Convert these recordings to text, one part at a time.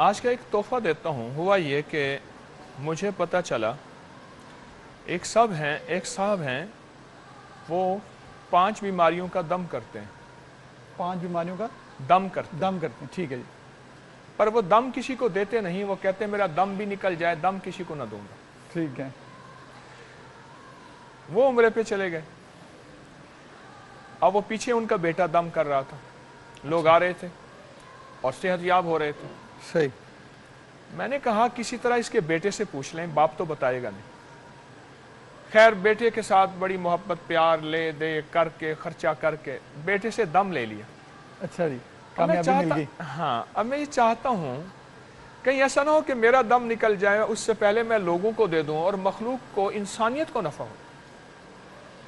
आज का एक तोहफा देता हूँ। हुआ ये कि मुझे पता चला एक साहब हैं वो 5 बीमारियों का दम करते हैं। 5 बीमारियों का दम करते हैं, ठीक है जी। पर वो दम किसी को देते नहीं, वो कहते हैं मेरा दम भी निकल जाए, दम किसी को ना दूंगा। ठीक है। वो उम्रे पे चले गए। अब वो पीछे उनका बेटा दम कर रहा था, लोग आ रहे थे और सेहतयाब हो रहे थे। सही। मैंने कहा किसी तरह इसके बेटे से पूछ लें, बाप तो बताएगा नहीं। खैर बेटे के साथ बड़ी मोहब्बत प्यार ले दे करके खर्चा करके बेटे से दम ले लिया। अच्छा जी, कामयाबी मिल गई। हाँ, अब मैं ये चाहता हूँ कहीं ऐसा ना हो कि मेरा दम निकल जाए, उससे पहले मैं लोगों को दे दूं और मखलूक को, इंसानियत को नफा हो।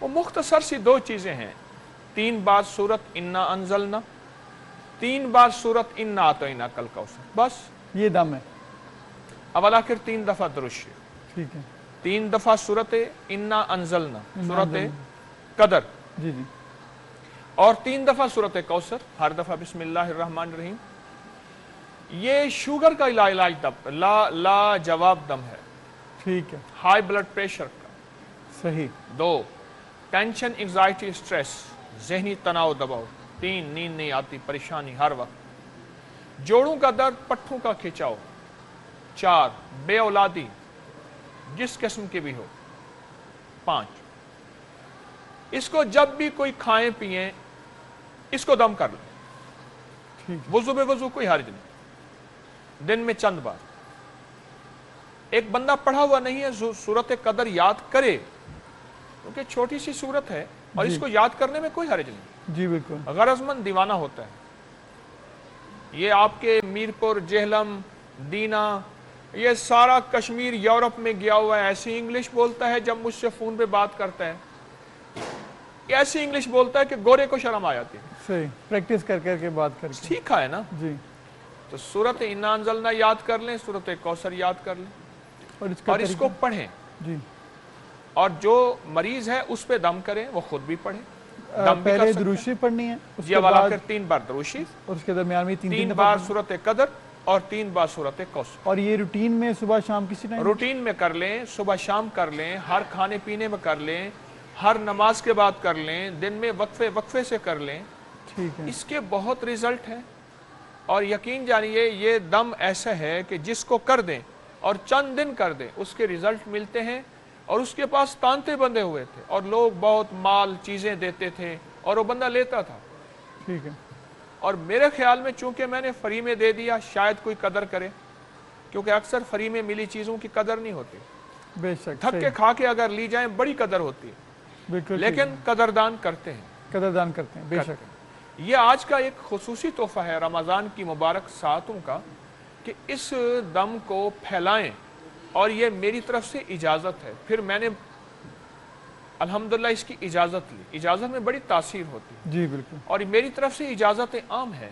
वो मुख्तसर सी 2 चीजें हैं। 3 बार सूरत इन्ना अंजलना, 3 बार सूरत इन्ना आतैना कल कौसर, बस ये दम है। अवल आखिर 3 दफा दुरुस्त। ठीक है। 3 दफा सूरत इन्ना अंजलना, सूरत कदर जी जी, और 3 दफा सूरत कौसर, हर दफा बिस्मिल्लाहिर्रहमानिर्रहीम। ये शुगर का इलाज ला जवाब दम है। ठीक है। हाई ब्लड प्रेशर का। सही। 2 टेंशन एंजाइटी स्ट्रेस, जहनी तनाव दबाव। 3 नींद नहीं आती, परेशानी हर वक्त। जोड़ों का दर्द, पट्ठों का खिंचाव। 4 बे औलादी जिस किस्म की भी हो। 5 इसको जब भी कोई खाए पिए इसको दम कर ले। वुजू में वुजू कोई हर्ज नहीं, दिन में चंद बार। एक बंदा पढ़ा हुआ नहीं है, सूरत कदर याद करे, क्योंकि छोटी सी सूरत है और इसको याद करने में कोई हर्ज नहीं। जी बिल्कुल। गरजमंद दीवाना होता है। ये आपके मीरपुर, जेहलम, दीना, ये सारा कश्मीर यूरोप में गया हुआ है। ऐसी इंग्लिश बोलता है, जब मुझसे फोन पे बात करता है ऐसी इंग्लिश बोलता है कि गोरे को शर्म आ जाती है। सही, प्रैक्टिस कर करके बात करके सीखा है ना जी। तो सूरत इन्ना अंजलना याद कर लें, सूरत कौसर याद कर लें और इसको पढ़ें जी। और जो मरीज है उस पे दम करें, वो खुद भी पढ़े। पहले दुरूशी पढ़नी है, उसके बाद 3 बार दुरूशी और उसके दरमियान में 3 बार सूरत कदर और 3 बार सूरत कौसर। और ये रूटीन में सुबह शाम किसी टाइम रूटीन में कर लें, सुबह शाम कर लें, हर खाने पीने में कर लें, हर नमाज के बाद कर लें, दिन में वक्फे से कर लें। ठीक है। इसके बहुत रिजल्ट हैं और यकीन जानिए ये दम ऐसा है कि जिसको कर दें और चंद दिन कर दें उसके रिजल्ट मिलते हैं। और उसके पास तांते बंधे हुए थे और लोग बहुत माल चीजें देते थे और वो बंदा लेता था। ठीक है। और मेरे ख्याल में चूंकि मैंने फ्री में दे दिया, शायद कोई कदर करे, क्योंकि अक्सर फ्री में मिली चीजों की कदर नहीं होती। बेशक थक के खा के अगर ली जाए बड़ी कदर होती है, बिल्कुल, लेकिन कदरदान करते हैं, कदरदान करते हैं। बेशक। ये आज का एक खुसूसी तोहफा है रमजान की मुबारक सातों का कि इस दम को फैलाएं। और ये मेरी तरफ से इजाजत है। फिर मैंने अल्हम्दुलिल्लाह इसकी इजाजत ली। इजाजत में बड़ी तासीर होती है जी बिल्कुल। और मेरी तरफ से इजाजत आम है।